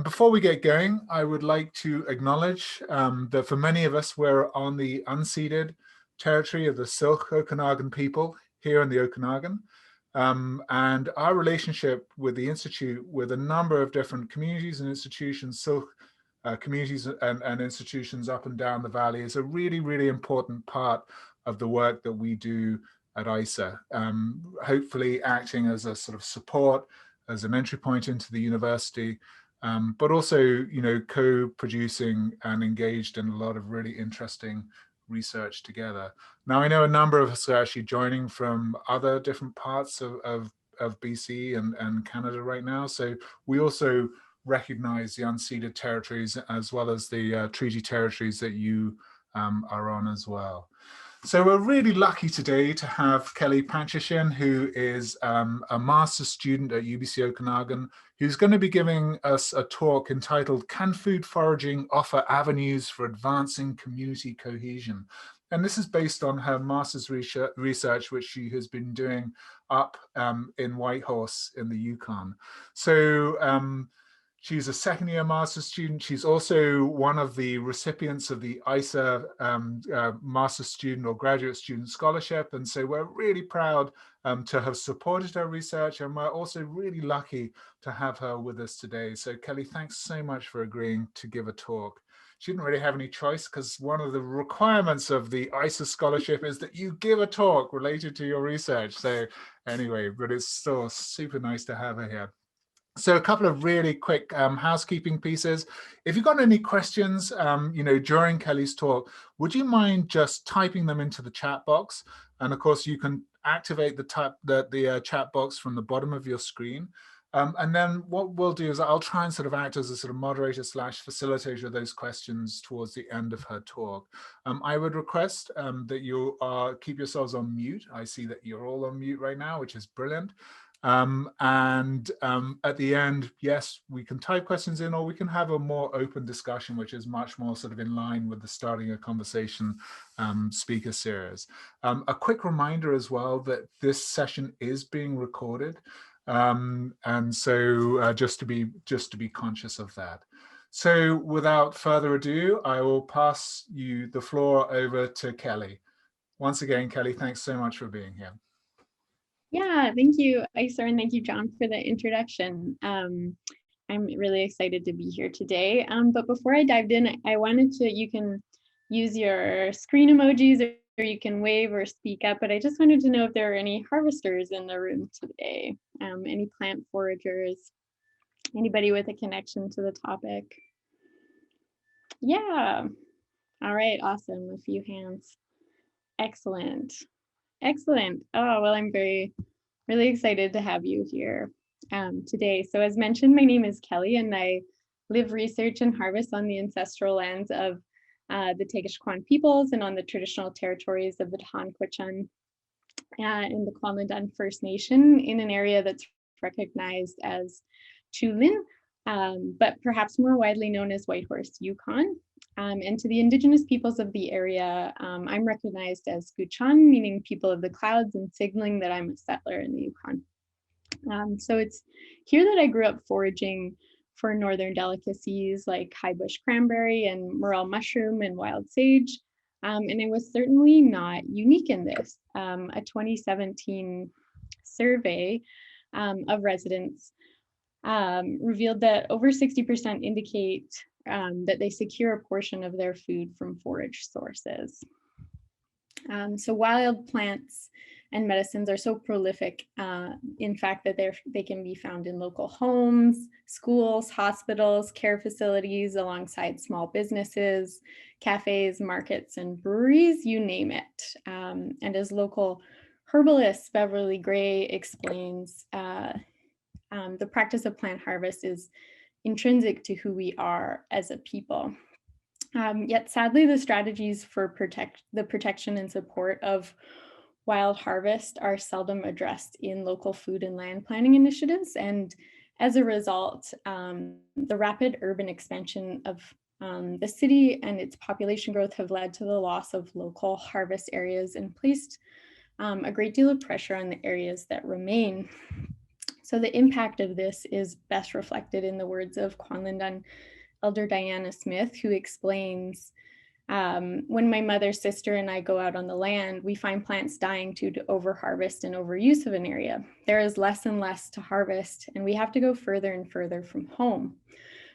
Before we get going, I would like to acknowledge that for many of us, we're on the unceded territory of the Syilx Okanagan people here in the Okanagan. And our relationship with the Institute, with a number of different communities and institutions, Syilx communities and institutions up and down the valley, is a really, really important part of the work that we do at ISA, hopefully acting as a sort of support, as an entry point into the university, but also, you know, co-producing and engaged in a lot of really interesting research together. Now, I know a number of us are actually joining from other different parts of BC and Canada right now. So we also recognize the unceded territories as well as the treaty territories that you are on as well. So we're really lucky today to have Kelly Panchyshyn, who is a master's student at UBC Okanagan, who's going to be giving us a talk entitled, "Can Food Foraging Offer Avenues for Advancing Community Cohesion?" And this is based on her master's research, which she has been doing up in Whitehorse in the Yukon. So she's a second-year master's student. She's also one of the recipients of the ISA master's student or graduate student scholarship. And so we're really proud to have supported her research. And we're also really lucky to have her with us today. So Kelly, thanks so much for agreeing to give a talk. She didn't really have any choice because one of the requirements of the ISA scholarship is that you give a talk related to your research. So anyway, but it's still super nice to have her here. So a couple of really quick housekeeping pieces. If you've got any questions, you know, during Kelly's talk, would you mind just typing them into the chat box? And of course, you can activate the chat box from the bottom of your screen. And then what we'll do is I'll try and sort of act as a sort of moderator / facilitator of those questions towards the end of her talk. I would request that you keep yourselves on mute. I see that you're all on mute right now, which is brilliant. At the end, yes, we can type questions in, or we can have a more open discussion, which is much more sort of in line with the starting a conversation speaker series. A quick reminder as well that this session is being recorded. And so just to be conscious of that. So without further ado, I will pass you the floor over to Kelly. Once again, Kelly, thanks so much for being here. Yeah, thank you, Isa, and thank you, John, for the introduction. I'm really excited to be here today. But before I dived in, I wanted to, you can use your screen emojis or you can wave or speak up, but I just wanted to know if there are any harvesters in the room today, any plant foragers, anybody with a connection to the topic. Yeah, all right, awesome, a few hands. Excellent. Excellent. Oh, well, I'm really excited to have you here today. So as mentioned, my name is Kelly and I live, research, and harvest on the ancestral lands of the Panchyshyn peoples and on the traditional territories of the Panchyshyn and the Kwanlin Dün First Nation in an area that's recognized as Chulin, but perhaps more widely known as Whitehorse, Yukon. And to the Indigenous peoples of the area, I'm recognized as Guchan, meaning people of the clouds, and signaling that I'm a settler in the Yukon. So it's here that I grew up foraging for northern delicacies like high bush cranberry and morel mushroom and wild sage. And it was certainly not unique in this. A 2017 survey of residents revealed that over 60% indicate that they secure a portion of their food from forage sources. So wild plants and medicines are so prolific, in fact, that they can be found in local homes, schools, hospitals, care facilities, alongside small businesses, cafes, markets, and breweries, you name it. And as local herbalist Beverly Gray explains, the practice of plant harvest is intrinsic to who we are as a people. Yet sadly, the strategies for the protection and support of wild harvest are seldom addressed in local food and land planning initiatives. And as a result, the rapid urban expansion of the city and its population growth have led to the loss of local harvest areas and placed a great deal of pressure on the areas that remain. So the impact of this is best reflected in the words of Kwanlin Dün Elder Diana Smith, who explains, when my mother, sister, and I go out on the land, we find plants dying due to overharvest and overuse of an area. There is less and less to harvest, and we have to go further and further from home.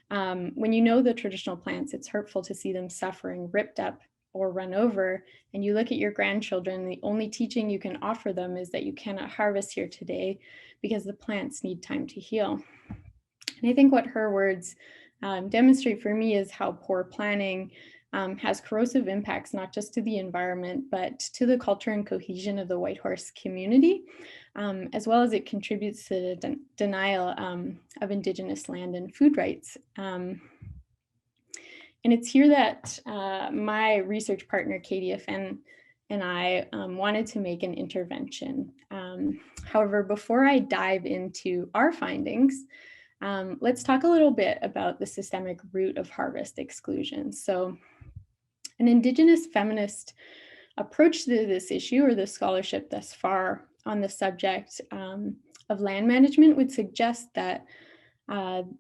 When you know the traditional plants, it's hurtful to see them suffering, ripped up, or run over, and you look at your grandchildren, the only teaching you can offer them is that you cannot harvest here today because the plants need time to heal. And I think what her words demonstrate for me is how poor planning has corrosive impacts, not just to the environment, but to the culture and cohesion of the Whitehorse community, as well as it contributes to the denial of Indigenous land and food rights. And it's here that my research partner, Katie Fenn, and I wanted to make an intervention. However, before I dive into our findings, let's talk a little bit about the systemic root of harvest exclusion. So an Indigenous feminist approach to this issue, or the scholarship thus far on the subject of land management, would suggest that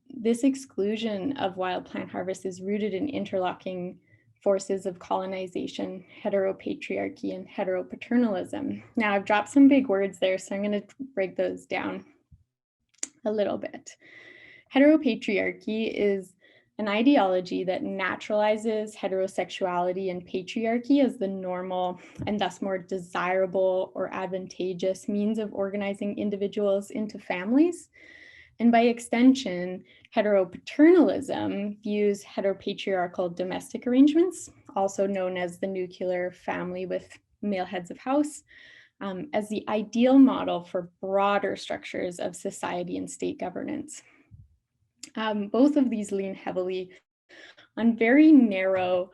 this exclusion of wild plant harvest is rooted in interlocking forces of colonization, heteropatriarchy, and heteropaternalism. Now, I've dropped some big words there, so I'm going to break those down a little bit. Heteropatriarchy is an ideology that naturalizes heterosexuality and patriarchy as the normal and thus more desirable or advantageous means of organizing individuals into families. And by extension, heteropaternalism views heteropatriarchal domestic arrangements, also known as the nuclear family with male heads of house, as the ideal model for broader structures of society and state governance. Both of these lean heavily on very narrow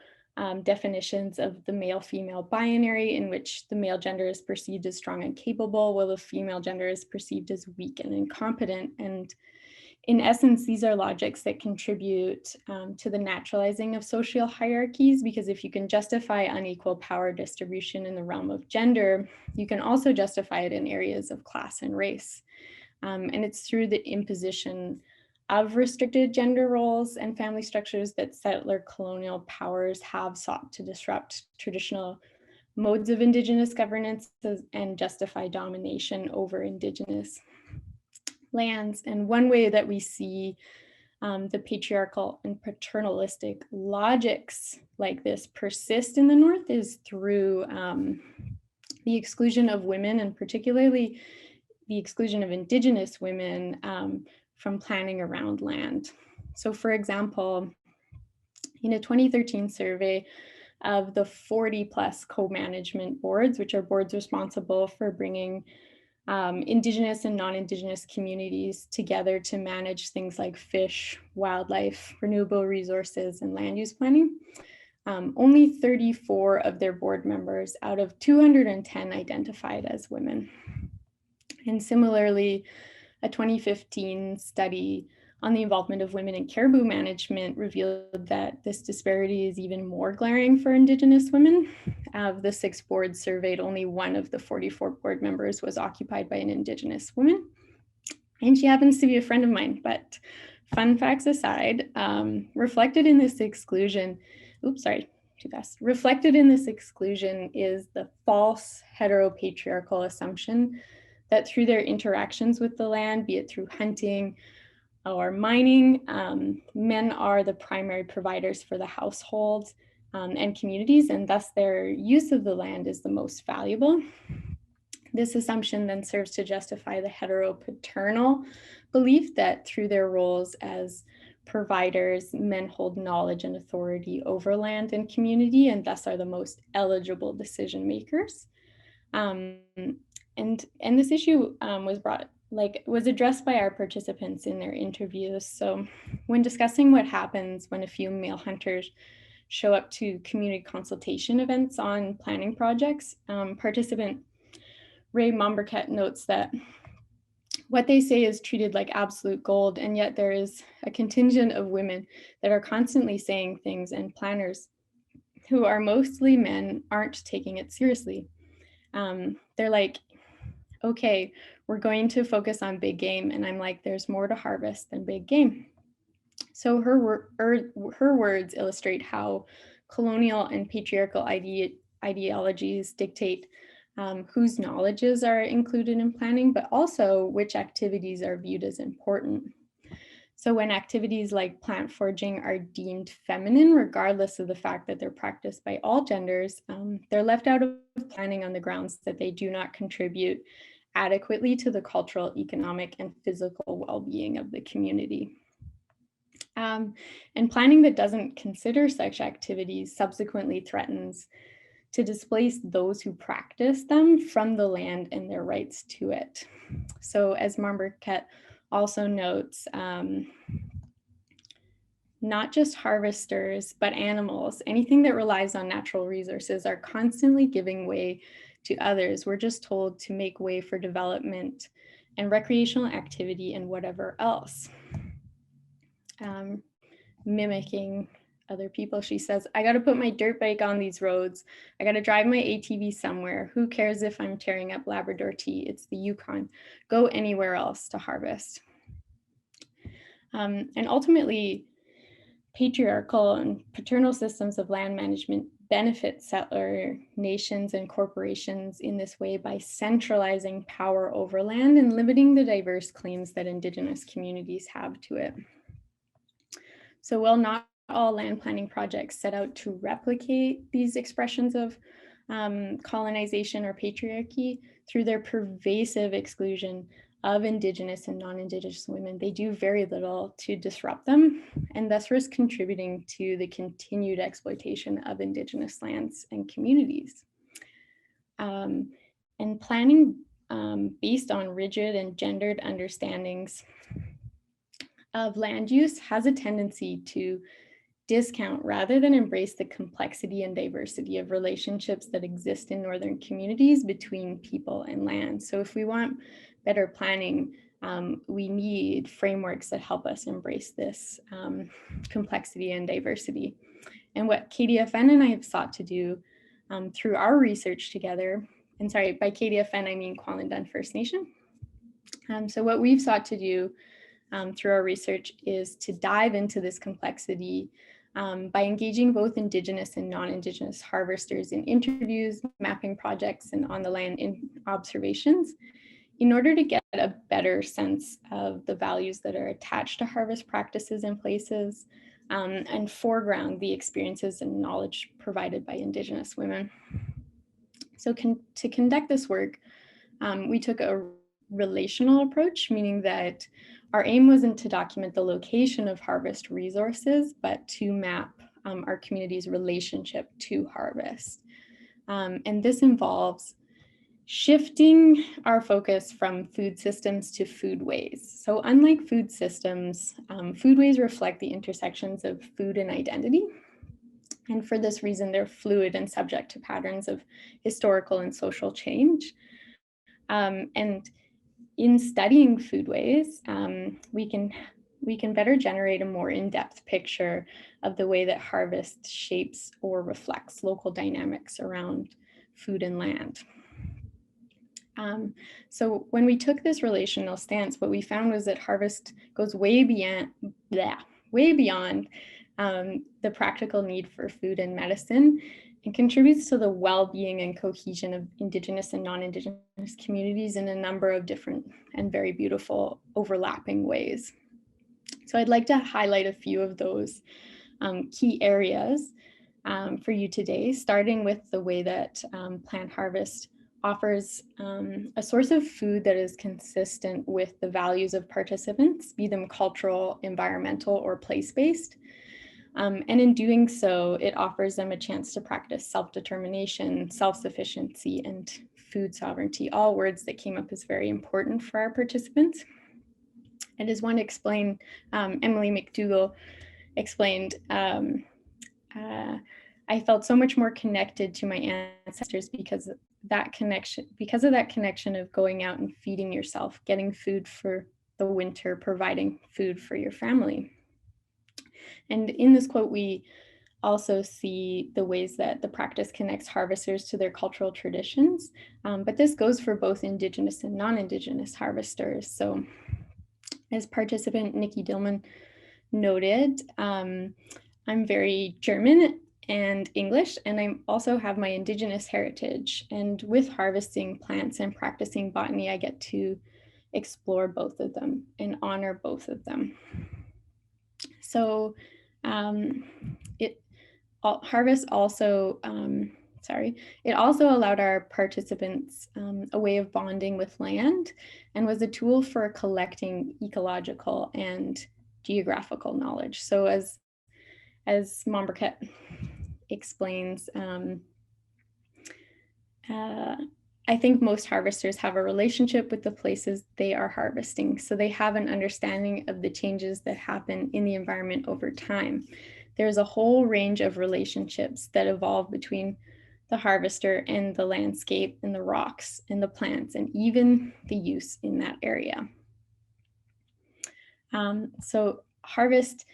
definitions of the male-female binary, in which the male gender is perceived as strong and capable, while the female gender is perceived as weak and incompetent. And in essence, these are logics that contribute to the naturalizing of social hierarchies, because if you can justify unequal power distribution in the realm of gender, you can also justify it in areas of class and race. And it's through the imposition of restricted gender roles and family structures that settler colonial powers have sought to disrupt traditional modes of Indigenous governance and justify domination over Indigenous lands. And one way that we see the patriarchal and paternalistic logics like this persist in the North is through the exclusion of women, and particularly the exclusion of Indigenous women from planning around land. So for example, in a 2013 survey of the 40 plus co-management boards, which are boards responsible for bringing Indigenous and non-Indigenous communities together to manage things like fish, wildlife, renewable resources, and land use planning, only 34 of their board members out of 210 identified as women. And similarly, a 2015 study on the involvement of women in caribou management revealed that this disparity is even more glaring for Indigenous women. Of the 6 boards surveyed, only one of the 44 board members was occupied by an Indigenous woman. And she happens to be a friend of mine, but fun facts aside, reflected in this exclusion is the false heteropatriarchal assumption that through their interactions with the land, be it through hunting or mining, men are the primary providers for the household and communities, and thus their use of the land is the most valuable. This assumption then serves to justify the heteropaternal belief that through their roles as providers, men hold knowledge and authority over land and community, and thus are the most eligible decision makers. And this issue was addressed by our participants in their interviews. So when discussing what happens when a few male hunters show up to community consultation events on planning projects, participant Ray Momberket notes that what they say is treated like absolute gold, and yet there is a contingent of women that are constantly saying things, and planners who are mostly men aren't taking it seriously. They're like, okay, we're going to focus on big game. And I'm like, there's more to harvest than big game. So her words illustrate how colonial and patriarchal ideologies dictate whose knowledges are included in planning, but also which activities are viewed as important. So when activities like plant foraging are deemed feminine, regardless of the fact that they're practiced by all genders, they're left out of planning on the grounds that they do not contribute adequately to the cultural, economic, and physical well-being of the community. And planning that doesn't consider such activities subsequently threatens to displace those who practice them from the land and their rights to it. So as Marquette also notes, not just harvesters, but animals, anything that relies on natural resources are constantly giving way to others. We're just told to make way for development and recreational activity and whatever else. Mimicking other people, she says, I got to put my dirt bike on these roads. I got to drive my ATV somewhere. Who cares if I'm tearing up Labrador tea? It's the Yukon. Go anywhere else to harvest. And ultimately, patriarchal and paternal systems of land management benefit settler nations and corporations in this way by centralizing power over land and limiting the diverse claims that Indigenous communities have to it. So while not all land planning projects set out to replicate these expressions of colonization or patriarchy, through their pervasive exclusion of Indigenous and non-Indigenous women, they do very little to disrupt them and thus risk contributing to the continued exploitation of Indigenous lands and communities. And planning based on rigid and gendered understandings of land use has a tendency to discount rather than embrace the complexity and diversity of relationships that exist in Northern communities between people and land. So if we want better planning, we need frameworks that help us embrace this complexity and diversity. And what KDFN and I have sought to do through our research together, and sorry, by KDFN, I mean Kwanlin Dün First Nation. So what we've sought to do through our research is to dive into this complexity by engaging both Indigenous and non-Indigenous harvesters in interviews, mapping projects, and on the land in observations in order to get a better sense of the values that are attached to harvest practices and places and foreground the experiences and knowledge provided by Indigenous women. So to conduct this work, we took a relational approach, meaning that our aim wasn't to document the location of harvest resources, but to map our community's relationship to harvest. And this involves shifting our focus from food systems to foodways. So unlike food systems, foodways reflect the intersections of food and identity. And for this reason, they're fluid and subject to patterns of historical and social change. And in studying foodways, we can better generate a more in-depth picture of the way that harvest shapes or reflects local dynamics around food and land. So when we took this relational stance, what we found was that harvest goes way beyond the practical need for food and medicine, and contributes to the well-being and cohesion of Indigenous and non-Indigenous communities in a number of different and very beautiful overlapping ways. So I'd like to highlight a few of those key areas for you today, starting with the way that plant harvest offers a source of food that is consistent with the values of participants, be them cultural, environmental, or place-based. And in doing so, it offers them a chance to practice self-determination, self-sufficiency, and food sovereignty, all words that came up as very important for our participants. And as one explained, Emily McDougall explained, I felt so much more connected to my ancestors because of that connection of going out and feeding yourself, getting food for the winter, providing food for your family. And in this quote, we also see the ways that the practice connects harvesters to their cultural traditions. But this goes for both Indigenous and non-Indigenous harvesters. So as participant Nikki Dillman noted, I'm very German and English, and I also have my Indigenous heritage. And with harvesting plants and practicing botany, I get to explore both of them and honor both of them. So harvest also, it also allowed our participants a way of bonding with land and was a tool for collecting ecological and geographical knowledge. So as Momberket explains, I think most harvesters have a relationship with the places they are harvesting. So they have an understanding of the changes that happen in the environment over time. There's a whole range of relationships that evolve between the harvester and the landscape and the rocks and the plants and even the use in that area. So harvest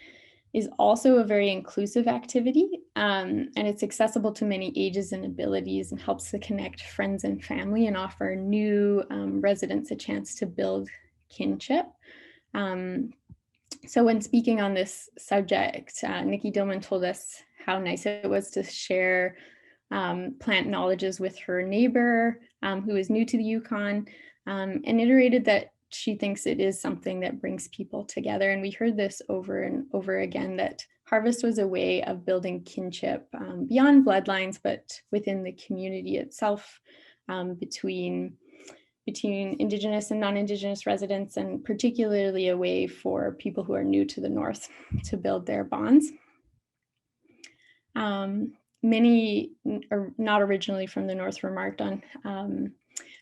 is also a very inclusive activity, and it's accessible to many ages and abilities and helps to connect friends and family and offer new residents a chance to build kinship. So when speaking on this subject, Nikki Dillman told us how nice it was to share plant knowledges with her neighbor who is new to the Yukon, and iterated that she thinks it is something that brings people together. And we heard this over and over again, that harvest was a way of building kinship beyond bloodlines, but within the community itself, between Indigenous and non-Indigenous residents, and particularly a way for people who are new to the North to build their bonds. Many are not originally from the North remarked on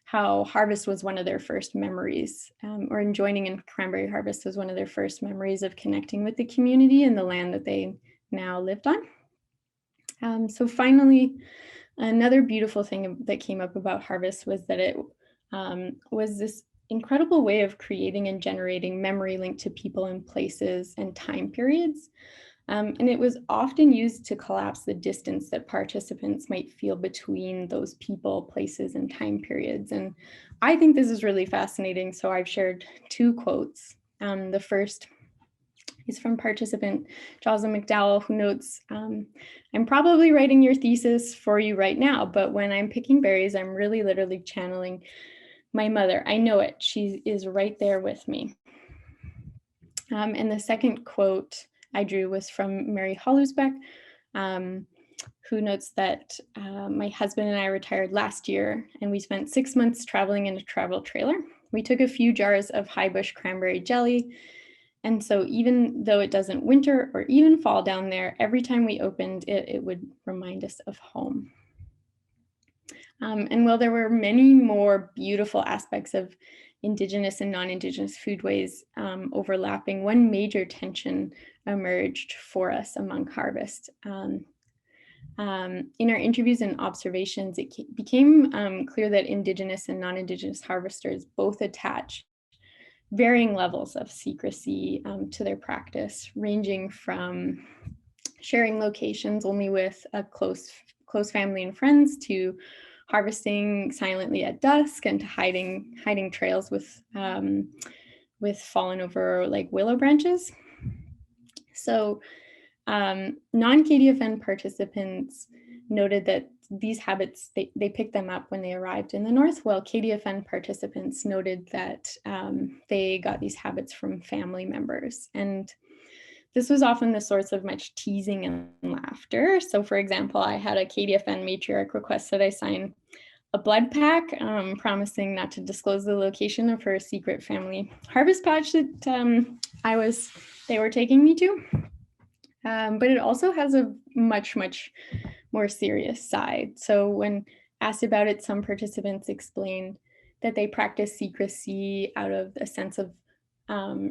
how harvest was one of their first memories, or joining in cranberry harvest was one of their first memories of connecting with the community and the land that they now lived on. So finally, another beautiful thing that came up about harvest was that it was this incredible way of creating and generating memory linked to people and places and time periods. And it was often used to collapse the distance that participants might feel between those people, places, and time periods. And I think this is really fascinating. So I've shared two quotes. The first is from participant Jocelyn McDowell, who notes, I'm probably writing your thesis for you right now, but when I'm picking berries, I'm really literally channeling my mother. I know it. She is right there with me. And the second quote I drew was from Mary Hollusbeck, who notes that my husband and I retired last year, and we spent 6 months traveling in a travel trailer. We took a few jars of high bush cranberry jelly, and so even though it doesn't winter or even fall down there, every time we opened it, it would remind us of home. And while there were many more beautiful aspects of Indigenous and non-Indigenous foodways overlapping, one major tension emerged for us among harvest. In our interviews and observations, it became clear that Indigenous and non-Indigenous harvesters both attach varying levels of secrecy to their practice, ranging from sharing locations only with a close family and friends, to harvesting silently at dusk, and to hiding trails with fallen over like willow branches. So non-KDFN participants noted that these habits, they picked them up when they arrived in the North, while KDFN participants noted that they got these habits from family members. And this was often the source of much teasing and laughter. So for example, I had a KDFN matriarch request that I sign a blood pack, promising not to disclose the location of her secret family harvest patch that they were taking me to. But it also has a much more serious side. So when asked about it, some participants explained that they practice secrecy out of a sense of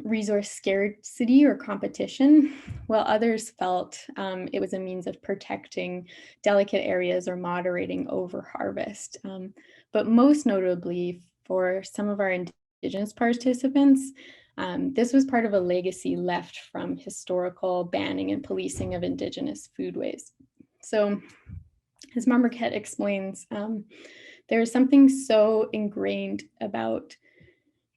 resource scarcity or competition, while others felt it was a means of protecting delicate areas or moderating over harvest. But most notably, for some of our Indigenous participants. This was part of a legacy left from historical banning and policing of Indigenous foodways. So, as Marquette explains, there is something so ingrained about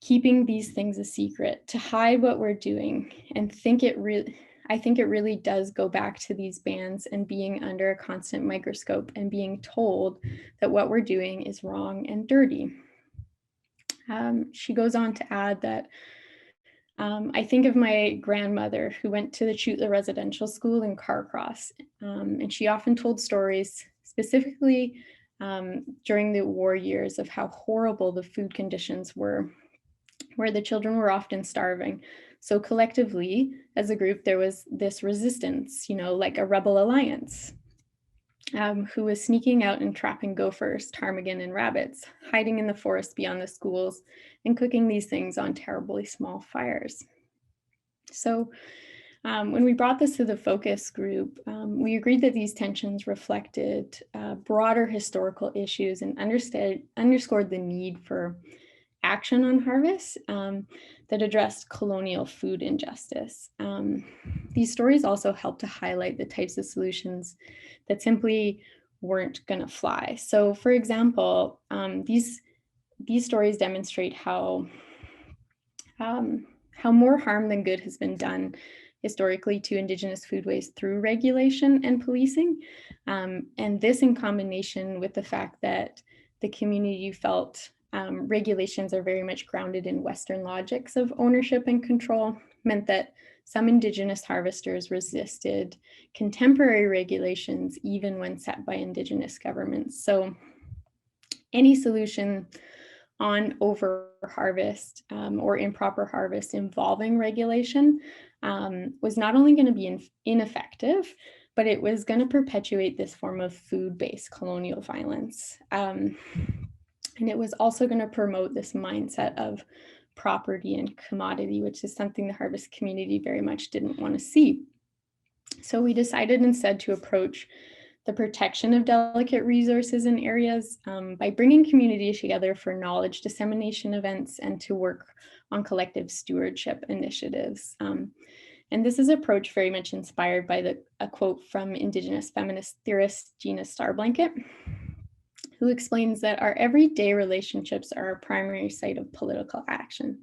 keeping these things a secret, to hide what we're doing, and I think it really does go back to these bans and being under a constant microscope and being told that what we're doing is wrong and dirty. She goes on to add that I think of my grandmother who went to the Chutla Residential School in Carcross, and she often told stories, specifically during the war years, of how horrible the food conditions were, where the children were often starving. So collectively, as a group, there was this resistance, like a rebel alliance, who was sneaking out and trapping gophers, ptarmigan, and rabbits, hiding in the forest beyond the schools, and cooking these things on terribly small fires. So when we brought this to the focus group, we agreed that these tensions reflected broader historical issues and underscored the need for action on harvest that addressed colonial food injustice. These stories also help to highlight the types of solutions that simply weren't going to fly. So, for example, these stories demonstrate how more harm than good has been done historically to Indigenous foodways through regulation and policing. And this, in combination with the fact that the community felt regulations are very much grounded in Western logics of ownership and control, meant that some Indigenous harvesters resisted contemporary regulations even when set by Indigenous governments. So any solution on over harvest or improper harvest involving regulation was not only going to be ineffective, but it was going to perpetuate this form of food-based colonial violence. And it was also going to promote this mindset of property and commodity, which is something the harvest community very much didn't want to see. So we decided instead to approach the protection of delicate resources and areas by bringing communities together for knowledge dissemination events and to work on collective stewardship initiatives. And this is an approach very much inspired by a quote from Indigenous feminist theorist Gina Starblanket, who explains that our everyday relationships are a primary site of political action.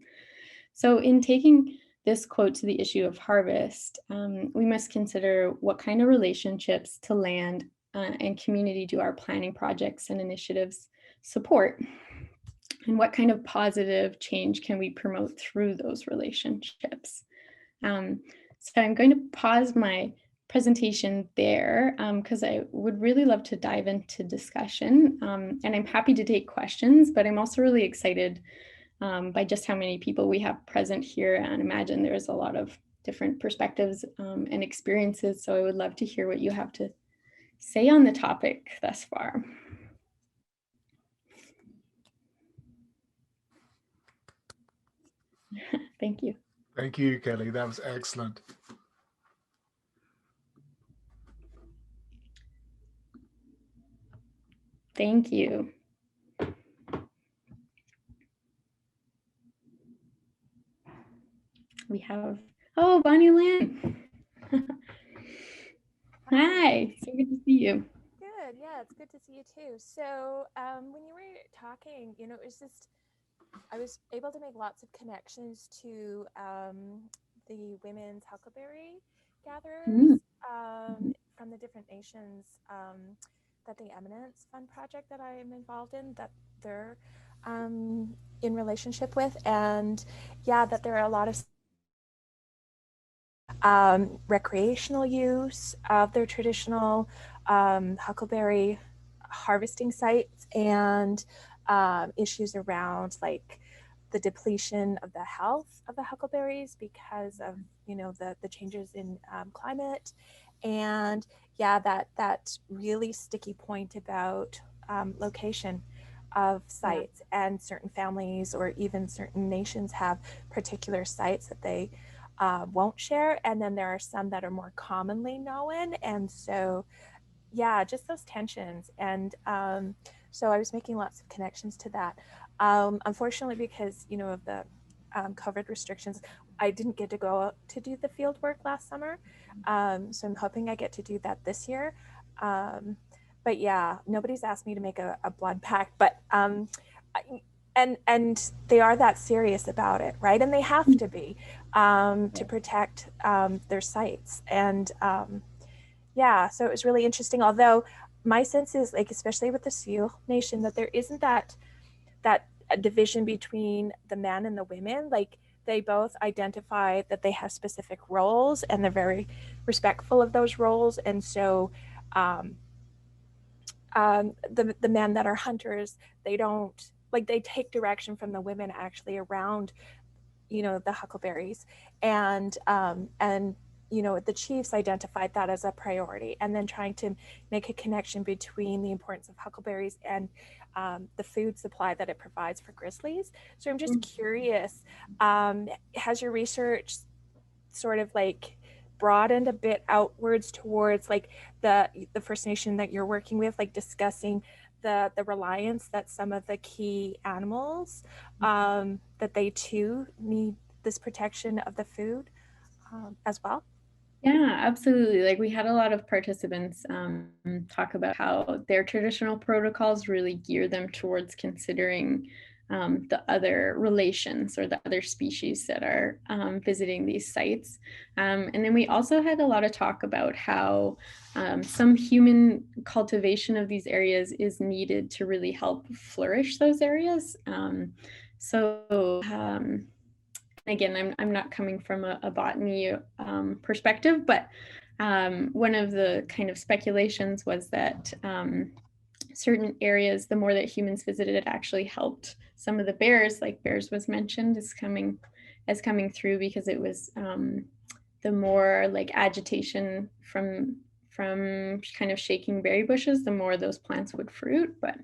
So in taking this quote to the issue of harvest, we must consider what kind of relationships to land and community do our planning projects and initiatives support, and what kind of positive change can we promote through those relationships. So I'm going to pause my presentation there because I would really love to dive into discussion, and I'm happy to take questions, but I'm also really excited by just how many people we have present here, and imagine there's a lot of different perspectives and experiences, so I would love to hear what you have to say on the topic thus far. Thank you. Thank you, Kelly. That was excellent. Thank you. We have, oh, Bonnie Lynn. Hi, so good to see you. Good, yeah, it's good to see you too. So when you were talking, it was just, I was able to make lots of connections to the women's huckleberry gatherers from the different nations that the Eminence Fund project that I am involved in, that they're in relationship with. And yeah, that there are a lot of recreational use of their traditional huckleberry harvesting sites, and issues around like the depletion of the health of the huckleberries because of the changes in climate, and yeah, that really sticky point about location of sites, and certain families or even certain nations have particular sites that they won't share, and then there are some that are more commonly known, and so yeah, just those tensions. And So I was making lots of connections to that. Unfortunately, because, you know, of the COVID restrictions, I didn't get to go out to do the field work last summer. So I'm hoping I get to do that this year. But yeah, nobody's asked me to make a blood pact, but and they are that serious about it, right? And they have to be to protect their sites. And yeah, so it was really interesting. Although my sense is, like, especially with the Sioux Nation, that there isn't that division between the men and the women. Like, they both identify that they have specific roles and they're very respectful of those roles. And so the men that are hunters, they don't, like, they take direction from the women actually around, you know, the huckleberries. And you know, the chiefs identified that as a priority, and then trying to make a connection between the importance of huckleberries and the food supply that it provides for grizzlies. So I'm just curious, has your research sort of like broadened a bit outwards towards like the First Nation that you're working with, like discussing the reliance that some of the key animals, that they too need this protection of the food as well? Yeah, absolutely. Like, we had a lot of participants talk about how their traditional protocols really gear them towards considering the other relations or the other species that are visiting these sites. And then we also had a lot of talk about how some human cultivation of these areas is needed to really help flourish those areas. Again, I'm not coming from a botany perspective, but one of the kind of speculations was that certain areas, the more that humans visited, it actually helped some of the bears, like bears was mentioned, as coming through, because it was the more like agitation from kind of shaking berry bushes, the more those plants would fruit. But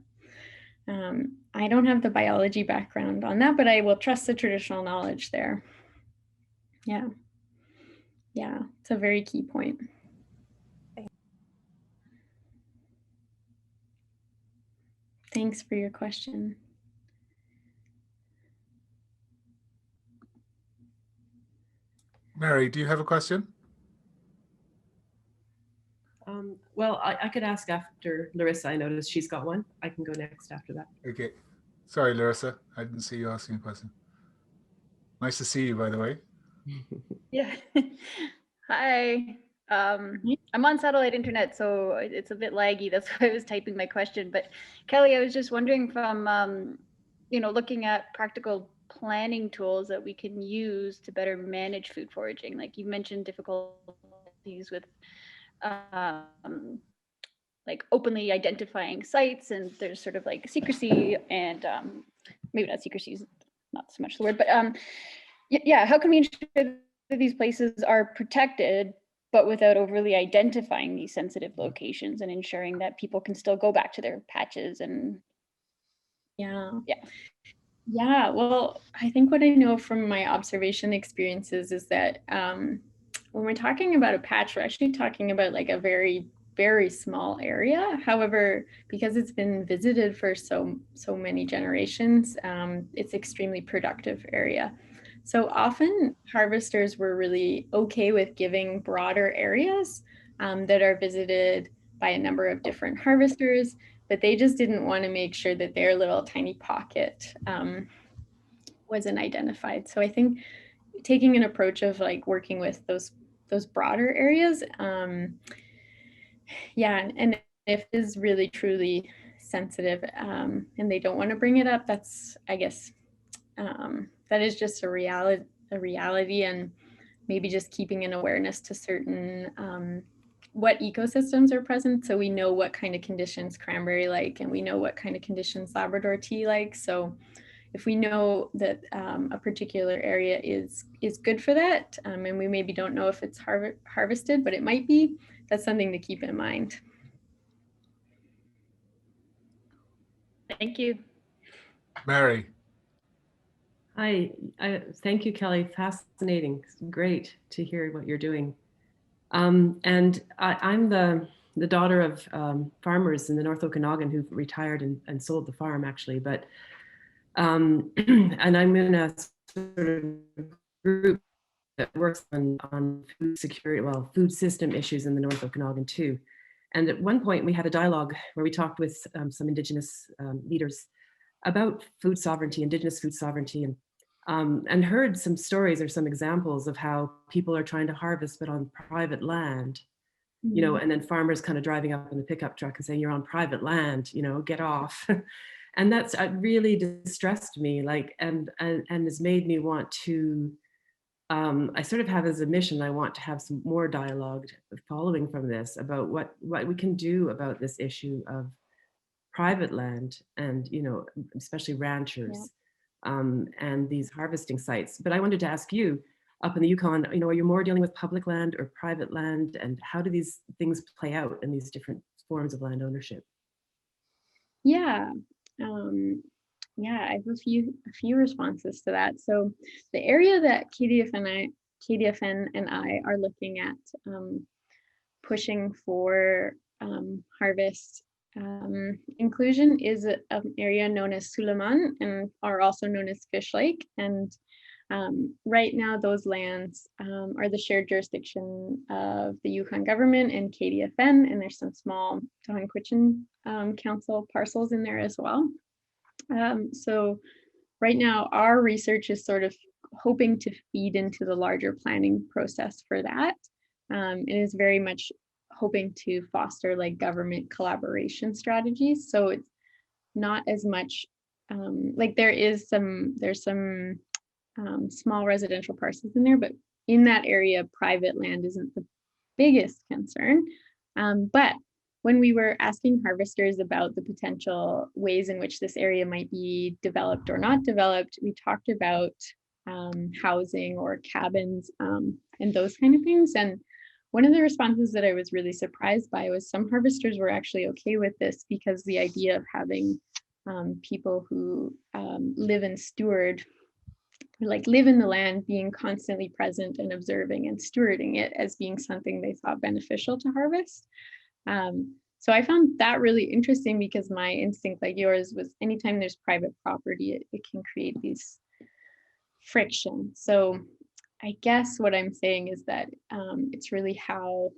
I don't have the biology background on that, but I will trust the traditional knowledge there. Yeah. Yeah, it's a very key point. Thanks for your question. Mary, do you have a question? Well, I could ask after Larissa. I noticed she's got one. I can go next after that. Okay. Sorry, Larissa. I didn't see you asking a question. Nice to see you, by the way. Yeah. Hi. I'm on satellite internet, so it's a bit laggy. That's why I was typing my question. But Kelly, I was just wondering from, you know, looking at practical planning tools that we can use to better manage food foraging. Like you mentioned difficulties with like openly identifying sites, and there's sort of like secrecy and maybe not secrecy is not so much the word, but yeah, how can we ensure that these places are protected, but without overly identifying these sensitive locations and ensuring that people can still go back to their patches and Yeah, well, I think what I know from my observation experiences is that when we're talking about a patch, we're actually talking about like a very, very small area. However, because it's been visited for so many generations, it's extremely productive area. So often harvesters were really okay with giving broader areas that are visited by a number of different harvesters, but they just didn't want to make sure that their little tiny pocket wasn't identified. So I think taking an approach of like working with those broader areas, yeah, and if it is really truly sensitive and they don't want to bring it up, that's, I guess, that is just a reality, and maybe just keeping an awareness to certain what ecosystems are present, so we know what kind of conditions cranberry like, and we know what kind of conditions Labrador tea like. So if we know that a particular area is good for that, and we maybe don't know if it's harvested, but it might be, that's something to keep in mind. thank you. Mary. Hi, thank you, Kelly. Fascinating. Great to hear what you're doing. And I'm the the daughter of farmers in the North Okanagan who've retired and sold the farm actually, but and I'm in a sort of group that works on food security, well, food system issues in the North Okanagan too. And at one point we had a dialogue where we talked with some Indigenous leaders about food sovereignty, Indigenous food sovereignty, and heard some stories or some examples of how people are trying to harvest but on private land, you know, and then farmers kind of driving up in the pickup truck and saying, you're on private land, you know, get off. And that's really distressed me, like, and has made me want to, I sort of have as a mission, I want to have some more dialogue following from this about what we can do about this issue of private land and, you know, especially ranchers, and these harvesting sites. But I wanted to ask you, up in the Yukon, you know, are you more dealing with public land or private land, and how do these things play out in these different forms of land ownership? Yeah. Yeah, I have a few responses to that. So the area that KDFN and I are looking at pushing for harvest inclusion is an area known as Suleiman, and are also known as Fish Lake. And right now those lands are the shared jurisdiction of the Yukon government and KDFN, and there's some small Tohono Council parcels in there as well. So right now our research is sort of hoping to feed into the larger planning process for that. It is very much hoping to foster like government collaboration strategies. So it's not as much like there's some small residential parcels in there, but in that area, private land isn't the biggest concern. But when we were asking harvesters about the potential ways in which this area might be developed or not developed, we talked about housing or cabins and those kind of things. And one of the responses that I was really surprised by was some harvesters were actually okay with this, because the idea of having people who live and steward, like live in the land, being constantly present and observing and stewarding it as being something they thought beneficial to harvest. So I found that really interesting, because my instinct, like yours, was anytime there's private property, it can create these friction. So I guess what I'm saying is that it's really how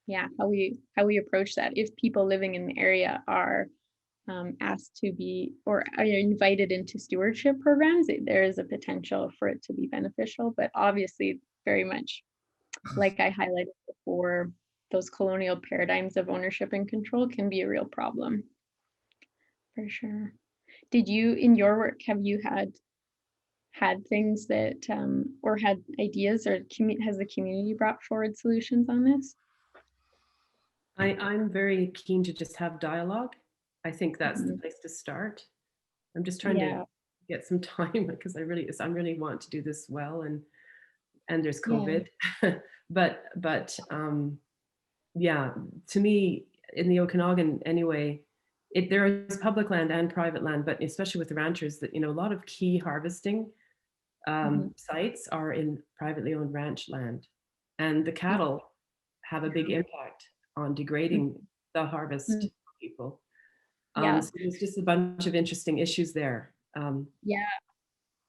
we approach that. If people living in the area are asked to be or are invited into stewardship programs, there is a potential for it to be beneficial. But obviously, very much like I highlighted before, those colonial paradigms of ownership and control can be a real problem, for sure. Did you, in your work, have you had things that or had ideas, or has the community brought forward solutions on this? I'm very keen to just have dialogue. I think that's the place to start. I'm just trying to get some time, because I really want to do this well, and there's COVID. but yeah, to me, in the Okanagan anyway, there is public land and private land, but especially with the ranchers, that, you know, a lot of key harvesting sites are in privately owned ranch land, and the cattle have a big impact on degrading the harvest people. So there's just a bunch of interesting issues there.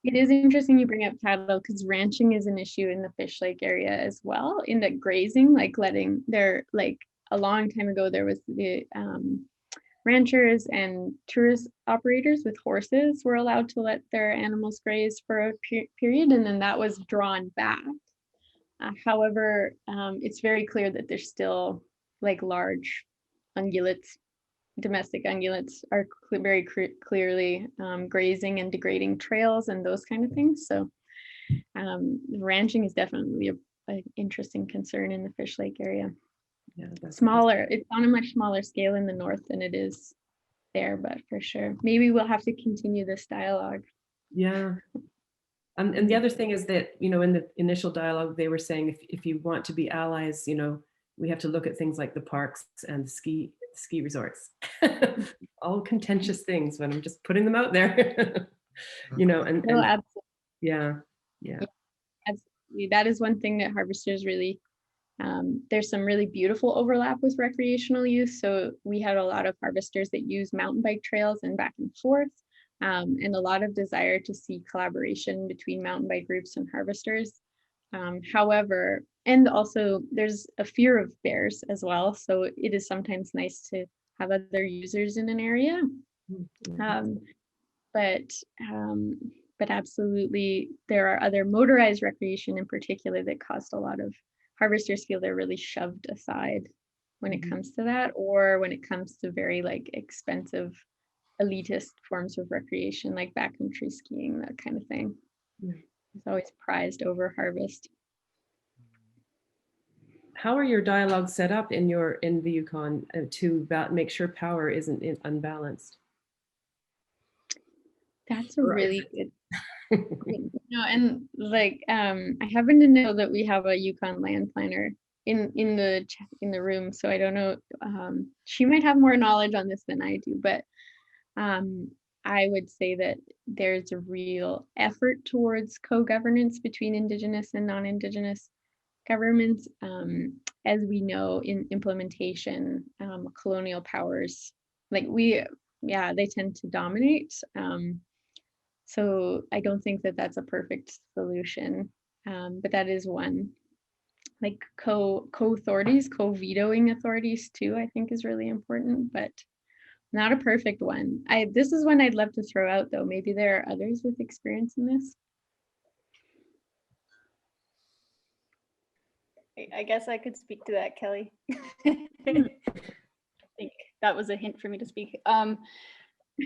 It is interesting you bring up cattle, because ranching is an issue in the Fish Lake area as well, in that grazing, like letting their, like a long time ago, there was the ranchers and tourist operators with horses were allowed to let their animals graze for a period, and then that was drawn back. However, it's very clear that there's still like large ungulates, domestic ungulates are very clearly grazing and degrading trails and those kind of things. So ranching is definitely an interesting concern in the Fish Lake area. Yeah, smaller, it's on a much smaller scale in the north than it is there, but for sure. Maybe we'll have to continue this dialogue. Yeah. And the other thing is that, you know, in the initial dialogue, they were saying if you want to be allies, you know, we have to look at things like the parks and the ski resorts. All contentious things, when I'm just putting them out there. You know, and absolutely. Yeah. Absolutely. That is one thing that harvesters really There's some really beautiful overlap with recreational use. So we had a lot of harvesters that use mountain bike trails and back and forth, and a lot of desire to see collaboration between mountain bike groups and harvesters. However, and also there's a fear of bears as well. So it is sometimes nice to have other users in an area. But absolutely, there are other motorized recreation in particular that caused a lot of harvesters feel they're really shoved aside when it comes to that, or when it comes to very like expensive elitist forms of recreation like backcountry skiing, that kind of thing. It's always prized over harvest. How are your dialogues set up in the Yukon to make sure power isn't unbalanced? That's a really good. And like I happen to know that we have a Yukon land planner in the room, so I don't know. She might have more knowledge on this than I do, but I would say that there's a real effort towards co-governance between Indigenous and non-Indigenous governments. As we know, in implementation, colonial powers, like they tend to dominate. So I don't think that that's a perfect solution, but that is one. Like co-authorities, co-vetoing authorities too, I think is really important, but not a perfect one. This is one I'd love to throw out though. Maybe there are others with experience in this. I guess I could speak to that, Kelly. I think that was a hint for me to speak. Sorry,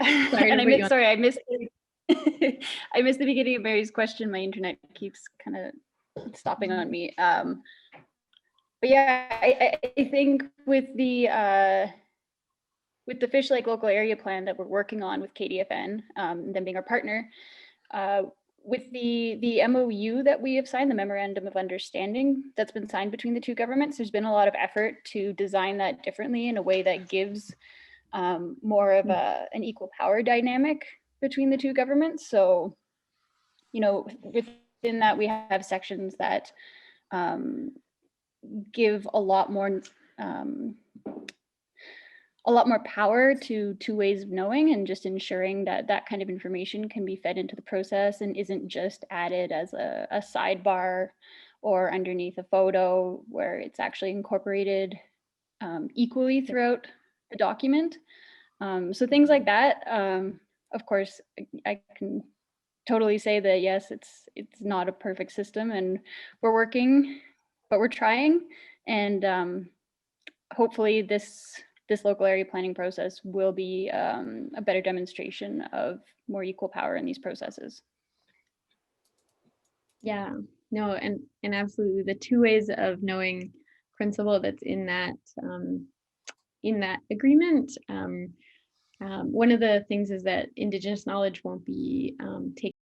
I missed I missed the beginning of Mary's question. My internet keeps kind of stopping on me. But yeah, I think with the Fish Lake local area plan that we're working on with KDFN, them being our partner, with the MOU that we have signed, the Memorandum of Understanding that's been signed between the two governments, there's been a lot of effort to design that differently in a way that gives more of an equal power dynamic between the two governments. So, within that we have sections that give a lot more power to two ways of knowing, and just ensuring that that kind of information can be fed into the process and isn't just added as a sidebar or underneath a photo, where it's actually incorporated equally throughout the document. So things like that. Of course, I can totally say that yes, it's not a perfect system, and we're working, but we're trying, and hopefully this local area planning process will be a better demonstration of more equal power in these processes. Yeah, no, and absolutely the two ways of knowing principle that's in that agreement. One of the things is that Indigenous knowledge won't be taken